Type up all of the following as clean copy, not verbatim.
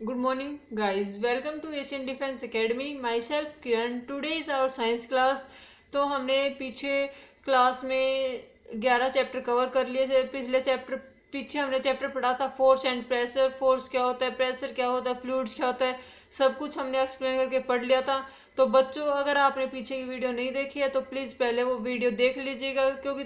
Good morning, guys. Welcome to Asian Defense Academy. Myself Kiran. Today is our science class. तो हमने पीछे class में 11 chapter cover कर लिए थे। पीछे हमने चैप्टर पढ़ा था फोर्स एंड प्रेशर। फोर्स क्या होता है, प्रेशर क्या होता है, फ्लूइड्स क्या होता है, सब कुछ हमने एक्सप्लेन करके पढ़ लिया था। तो बच्चों, अगर आपने पीछे की वीडियो नहीं देखी है तो प्लीज़ पहले वो वीडियो देख लीजिएगा, क्योंकि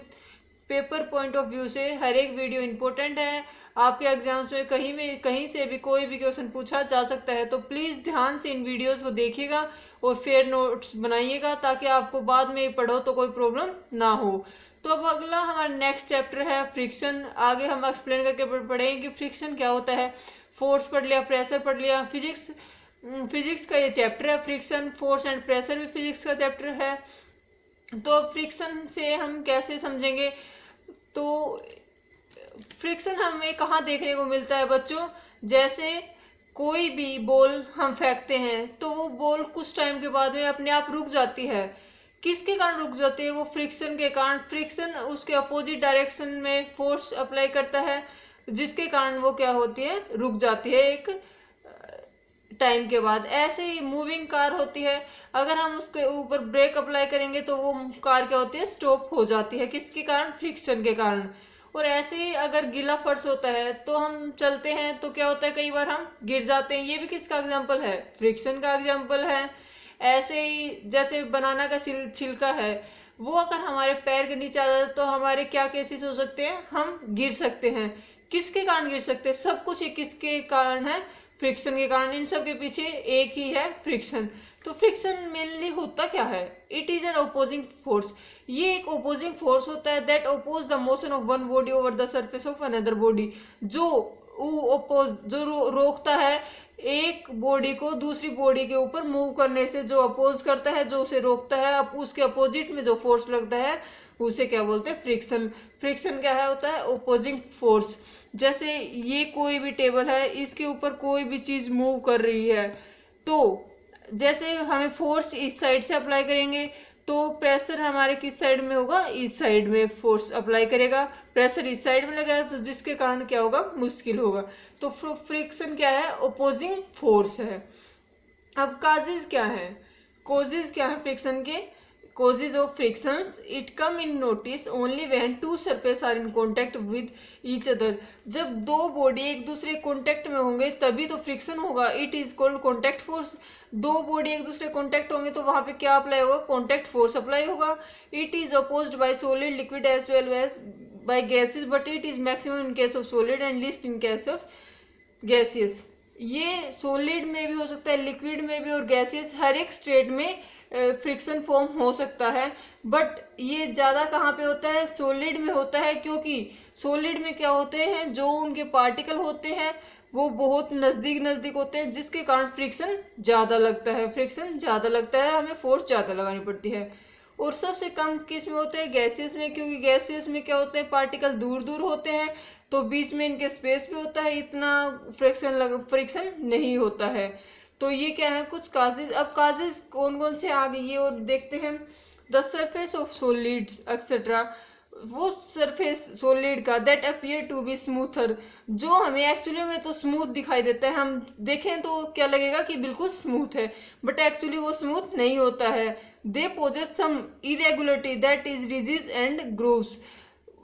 पेपर पॉइंट ऑफ व्यू से हर एक वीडियो इंपॉर्टेंट है। आपके एग्जाम्स में कहीं से भी कोई भी क्वेश्चन पूछा जा सकता है, तो प्लीज़ ध्यान से इन वीडियोस को देखिएगा और फेयर नोट्स बनाइएगा, ताकि आपको बाद में पढ़ो तो कोई प्रॉब्लम ना हो। तो अब अगला हमारा नेक्स्ट चैप्टर है फ्रिक्शन। आगे हम एक्सप्लेन करके पढ़ेंगे कि फ्रिक्शन क्या होता है। फोर्स पढ़ लिया, प्रेशर पढ़ लिया, फिजिक्स का ये चैप्टर है फ्रिक्शन। फोर्स एंड प्रेशर भी फिजिक्स का चैप्टर है। तो फ्रिक्शन से हम कैसे समझेंगे, तो फ्रिक्शन हमें कहाँ देखने को मिलता है बच्चों। जैसे कोई भी बॉल हम फेंकते हैं तो वो बॉल कुछ टाइम के बाद में अपने आप रुक जाती है। किसके कारण रुक जाती है? वो फ्रिक्शन के कारण। फ्रिक्शन उसके अपोजिट डायरेक्शन में फोर्स अप्लाई करता है, जिसके कारण वो क्या होती है, रुक जाती है एक टाइम के बाद। ऐसे ही मूविंग कार होती है, अगर हम उसके ऊपर ब्रेक अप्लाई करेंगे तो वो कार क्या होती है, स्टॉप हो जाती है। किसके कारण? फ्रिक्शन के कारण। और ऐसे ही अगर गीला फर्श होता है तो हम चलते हैं तो क्या होता है, कई बार हम गिर जाते हैं। ये भी किसका एग्जाम्पल है? फ्रिक्शन का एग्जाम्पल है। ऐसे ही जैसे बनाना का छिलका है, वो अगर हमारे पैर के नीचे आ जाता है तो हमारे क्या केसेस हो सकते हैं, हम गिर सकते हैं। किसके कारण गिर सकते हैं? सब कुछ ये किसके कारण है? फ्रिक्शन के कारण। इन सब के पीछे एक ही है, फ्रिक्शन। तो फ्रिक्शन मेनली होता क्या है? It is an opposing force. ये एक ओपोजिंग फोर्स होता है that oppose the motion of one body over the surface of another body. जो रोकता है एक बॉडी को दूसरी बॉडी के ऊपर मूव करने से, जो अपोज करता है, जो उसे रोकता है, अब उसके अपोजिट में जो फोर्स लगता है उसे क्या बोलते हैं? फ्रिक्शन। फ्रिक्शन क्या है? होता है ओपोजिंग फोर्स। जैसे ये कोई भी टेबल है, इसके ऊपर कोई भी चीज मूव कर रही है, तो जैसे हमें फोर्स इस साइड से अप्लाई करेंगे तो प्रेशर हमारे किस साइड में होगा? इस साइड में फोर्स अप्लाई करेगा। प्रेशर इस साइड में लगेगा तो जिसके कारण क्या होगा? मुश्किल होगा। तो फ्रिक्शन क्या है? ओपोजिंग फोर्स है। अब काजेज क्या है? कोजेज क्या है फ्रिक्शन के? causes of frictions, it come in notice only when two surfaces are in contact with each other। जब दो बॉडी एक दूसरे कॉन्टेक्ट में होंगे तभी तो फ्रिक्शन होगा। It is called contact force. दो बॉडी एक दूसरे कॉन्टेक्ट होंगे तो वहां पे क्या अप्लाई होगा? कॉन्टेक्ट फोर्स अप्लाई होगा। It is opposed by solid, liquid as well as by gases, but it is maximum in case of solid and least in case of gaseous. ये सॉलिड में भी हो सकता है, लिक्विड में भी, और गैसियस, हर एक स्टेट में फ्रिक्शन फॉर्म हो सकता है। बट ये ज़्यादा कहाँ पे होता है? सॉलिड में होता है, क्योंकि सॉलिड में क्या होते हैं, जो उनके पार्टिकल होते हैं वो बहुत नज़दीक होते हैं, जिसके कारण फ्रिक्शन ज़्यादा लगता है। फ्रिक्शन ज़्यादा लगता है, हमें फोर्स ज़्यादा लगानी पड़ती है। और सबसे कम किस में होते हैं? गैसियस में, क्योंकि गैसियस में क्या होते हैं, पार्टिकल दूर दूर होते हैं तो बीच में इनके स्पेस भी होता है, इतना फ्रिक्शन नहीं होता है। तो ये क्या है, कुछ काजेज। अब काजेज कौन कौन से आ गए ये और देखते हैं। The surface of solids etcetera, वो सरफेस सॉलिड का that appear to be smoother, जो हमें एक्चुअली में तो स्मूथ दिखाई देता है। हम देखें तो क्या लगेगा कि बिल्कुल स्मूथ है, बट एक्चुअली वो स्मूथ नहीं होता है। They possess some irregularity that is ridges and grooves,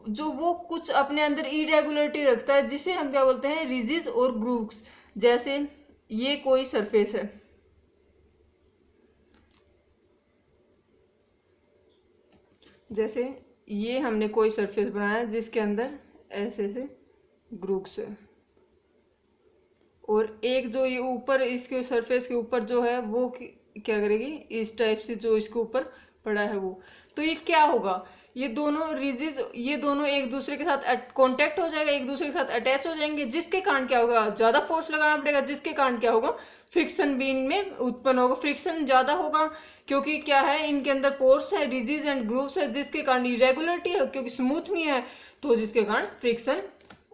जो वो कुछ अपने अंदर इरेगुलरिटी रखता है, जिसे हम क्या बोलते हैं? रिजिज और ग्रूव्स। जैसे ये कोई सरफेस है, जैसे ये हमने कोई सरफेस बनाया जिसके अंदर ऐसे ऐसे ग्रूव्स है, और एक जो ये ऊपर इसके सरफेस के ऊपर जो है वो क्या करेगी, इस टाइप से जो इसके ऊपर पड़ा है वो। तो ये क्या होगा, ये दोनों रिजिज, ये दोनों एक दूसरे के साथ कांटेक्ट हो जाएगा, एक दूसरे के साथ अटैच हो जाएंगे, जिसके कारण क्या होगा? ज़्यादा फोर्स लगाना पड़ेगा, जिसके कारण क्या होगा? फ्रिक्शन भी इनमें उत्पन्न होगा। फ्रिक्शन ज़्यादा होगा क्योंकि क्या है, इनके अंदर पोर्स है, रिजिज एंड ग्रूव्स है, जिसके कारण इरेगुलरिटी है, क्योंकि स्मूथ नहीं है, तो जिसके कारण फ्रिक्शन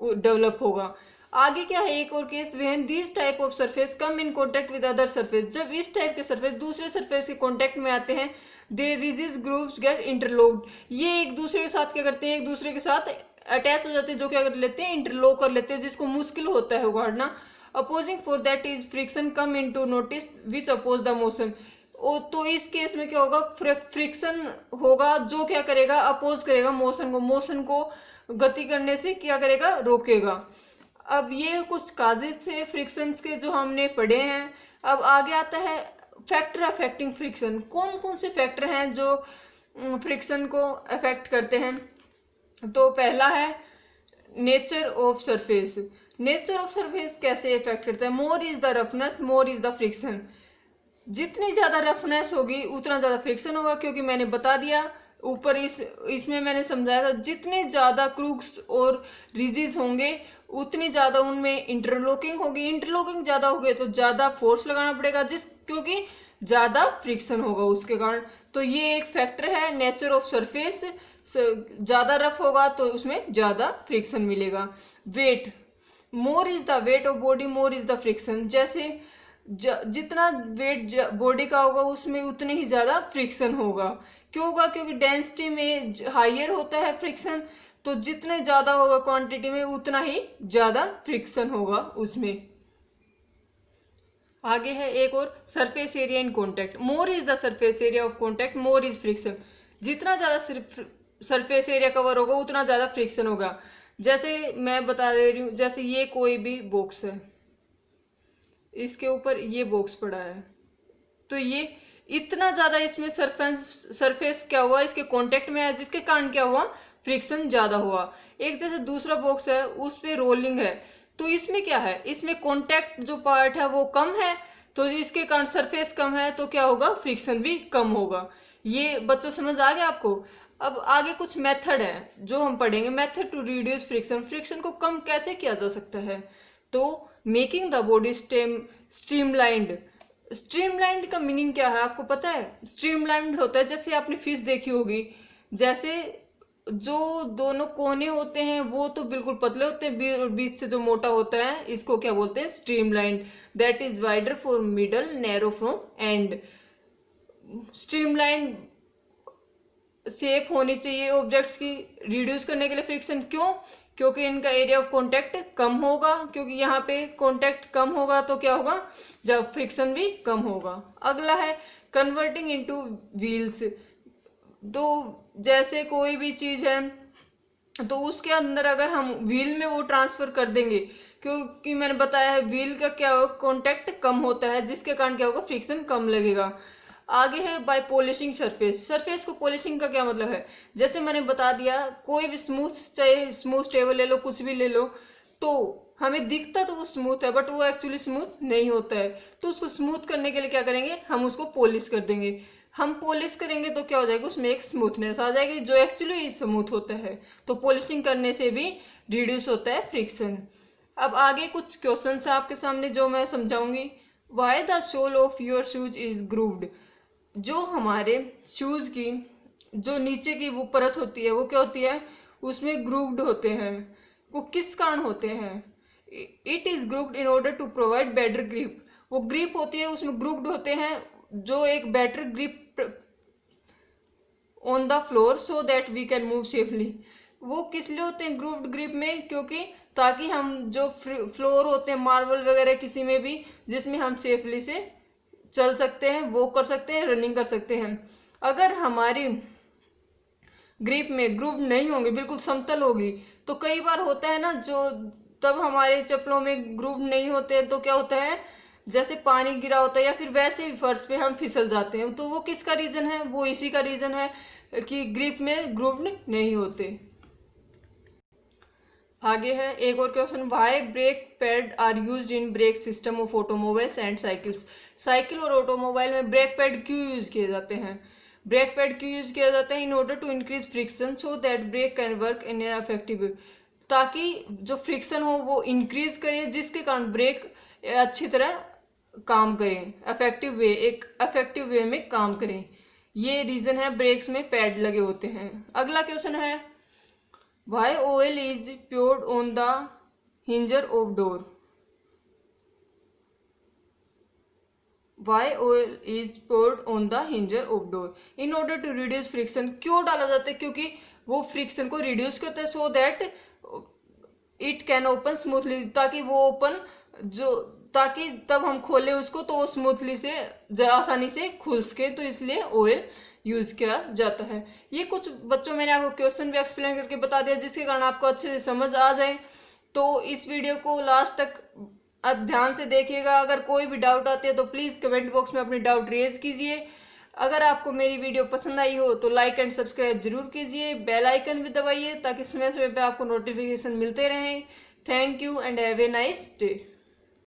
डेवलप होगा। आगे क्या है, एक और case, when this type of surface come in contact with other surface, जब इस टाइप के सरफेस दूसरे सरफेस के कांटेक्ट में आते हैं, दे रिजिज ग्रूव्स गेट इंटरलॉक्ड, ये एक दूसरे के साथ क्या करते हैं? एक दूसरे के साथ अटैच हो जाते हैं, जो क्या कर लेते हैं? इंटरलॉक कर लेते हैं, जिसको मुश्किल होता है उगाड़ना। Opposing force that is friction come into notice which oppose the motion. तो इस केस में क्या होगा, फ्रिक्शन होगा जो क्या करेगा, अपोज करेगा मोशन को गति करने से क्या करेगा, रोकेगा। अब ये कुछ काजेस थे फ्रिक्शंस के जो हमने पढ़े हैं। अब आगे आता है फैक्टर अफेक्टिंग फ्रिक्शन। कौन कौन से फैक्टर हैं जो फ्रिक्शन को अफेक्ट करते हैं। तो पहला है nature of surface. Nature of surface कैसे इफेक्ट करता है, मोर is the roughness more is the friction. जितनी ज़्यादा रफनेस होगी उतना ज़्यादा फ्रिक्शन होगा, क्योंकि मैंने बता दिया ऊपर इसमें मैंने समझाया था, जितने ज़्यादा क्रूक्स और रिजिज होंगे उतनी ज़्यादा उनमें इंटरलॉकिंग होगी। इंटरलॉकिंग ज़्यादा होगी तो ज़्यादा फोर्स लगाना पड़ेगा, क्योंकि ज़्यादा फ्रिक्शन होगा उसके कारण। तो ये एक फैक्टर है नेचर ऑफ सरफेस। ज़्यादा रफ होगा तो उसमें ज़्यादा फ्रिक्शन मिलेगा। Weight, more is the weight of body more is the friction. जैसे जितना वेट बॉडी का होगा उसमें उतने ही ज़्यादा फ्रिक्शन होगा। क्यों होगा, क्योंकि डेंसिटी में हाइयर होता है फ्रिक्शन, तो जितने ज़्यादा होगा क्वांटिटी में उतना ही ज़्यादा फ्रिक्शन होगा उसमें। आगे है एक और, surface area in contact. More is the surface area of contact more is friction. जितना ज़्यादा सरफेस एरिया कवर होगा उतना ज़्यादा फ्रिक्शन होगा। जैसे मैं बता दे रही हूँ, जैसे ये कोई भी बॉक्स है, इसके ऊपर ये बॉक्स पड़ा है, तो ये इतना ज़्यादा इसमें सरफेस क्या हुआ, इसके कांटेक्ट में है, जिसके कारण क्या हुआ, फ्रिक्शन ज़्यादा हुआ। एक जैसे दूसरा बॉक्स है उस पे रोलिंग है, तो इसमें क्या है, इसमें कांटेक्ट जो पार्ट है वो कम है, तो इसके कारण सरफेस कम है, तो क्या होगा, फ्रिक्शन भी कम होगा। ये बच्चों समझ आ गया आपको। अब आगे कुछ मेथड है जो हम पढ़ेंगे। Method to reduce friction, friction को कम कैसे किया जा सकता है। तो making the body streamlined. Streamlined का मीनिंग क्या है आपको पता है। स्ट्रीमलाइंड होता है, जैसे आपने फिश देखी होगी, जैसे जो दोनों कोने होते हैं वो तो बिल्कुल पतले होते हैं और बीच से जो मोटा होता है इसको क्या बोलते हैं, streamlined. That is wider from middle, narrow from and. Streamlined shape होनी चाहिए ऑब्जेक्ट्स की रिड्यूस करने के लिए फ्रिक्शन। क्यों, क्योंकि इनका एरिया ऑफ कांटेक्ट कम होगा, क्योंकि यहाँ पे कांटेक्ट कम होगा तो क्या होगा, जब फ्रिक्शन भी कम होगा। अगला है कन्वर्टिंग इनटू व्हील्स। तो जैसे कोई भी चीज़ है तो उसके अंदर अगर हम व्हील में वो ट्रांसफर कर देंगे, क्योंकि मैंने बताया है व्हील का क्या होगा, कांटेक्ट कम होता है, जिसके कारण क्या होगा, फ्रिक्शन कम लगेगा। आगे है बाय पॉलिशिंग सरफेस। सरफेस को पॉलिशिंग का क्या मतलब है, जैसे मैंने बता दिया, कोई भी स्मूथ, चाहे स्मूथ टेबल ले लो, कुछ भी ले लो, तो हमें दिखता तो वो स्मूथ है बट वो एक्चुअली स्मूथ नहीं होता है। तो उसको स्मूथ करने के लिए क्या करेंगे, हम उसको पॉलिश कर देंगे। हम पॉलिश करेंगे तो क्या हो जाएगा, उसमें एक स्मूथनेस आ जाएगी जो एक्चुअली स्मूथ होता है। तो पॉलिशिंग करने से भी रिड्यूस होता है फ्रिक्शन। अब आगे कुछ क्वेश्चंस है आपके सामने जो मैं समझाऊंगी। Why the sole of your shoes is grooved. जो हमारे शूज की जो नीचे की वो परत होती है वो क्या होती है, उसमें ग्रूव्ड होते हैं। वो किस कारण होते हैं, it is grooved in order to provide better grip. वो ग्रिप होती है उसमें ग्रूव्ड होते हैं, जो एक better grip on the floor so that we can move safely. वो किस लिए होते हैं ग्रूव्ड ग्रिप में, क्योंकि ताकि हम जो फ्लोर होते हैं मार्बल वगैरह किसी में भी, जिसमें हम सेफली से चल सकते हैं, वॉक कर सकते हैं, रनिंग कर सकते हैं। अगर हमारी ग्रिप में ग्रूव नहीं होंगे, बिल्कुल समतल होगी, तो कई बार होता है ना, जो तब हमारे चप्पलों में ग्रूव नहीं होते तो क्या होता है, जैसे पानी गिरा होता है या फिर वैसे भी फर्श पे हम फिसल जाते हैं। तो वो किसका रीजन है, वो इसी का रीजन है कि ग्रिप में ग्रूव नहीं होते। आगे है एक और question, why brake pad are used in brake system of automobiles and cycles. Cycle और ऑटोमोबाइल में ब्रेक पैड क्यों यूज किए जाते हैं। ब्रेक पैड क्यों यूज किया जाता है, in order to increase friction so that brake can work in an effective way. ताकि जो फ्रिक्शन हो वो इंक्रीज करे, जिसके कारण ब्रेक अच्छी तरह काम करें, इफेक्टिव वे, एक इफेक्टिव वे में काम करें। ये रीजन है ब्रेक्स में पैड लगे होते हैं। अगला क्वेश्चन है, Why oil is poured on the hinger of door? Why oil is poured on the hinger of door? In order to reduce friction. क्यों डाला जाता है, क्योंकि वो फ्रिक्शन को रिड्यूस करता है, so that it can open smoothly, ताकि वो ओपन जो ताकि तब हम खोलें उसको तो वो स्मूथली से आसानी से खुल सके, तो इसलिए ऑयल यूज किया जाता है। ये कुछ बच्चों मैंने आपको क्वेश्चन भी एक्सप्लेन करके बता दिया जिसके कारण आपको अच्छे से समझ आ जाए। तो इस वीडियो को लास्ट तक अब ध्यान से देखिएगा। अगर कोई भी डाउट आते हैं तो प्लीज़ कमेंट बॉक्स में अपनी डाउट रेज कीजिए। अगर आपको मेरी वीडियो पसंद आई हो तो लाइक एंड सब्सक्राइब जरूर कीजिए, बेल आइकन भी दबाइए ताकि समय समय पे आपको नोटिफिकेशन मिलते रहें। Thank you and have a nice day.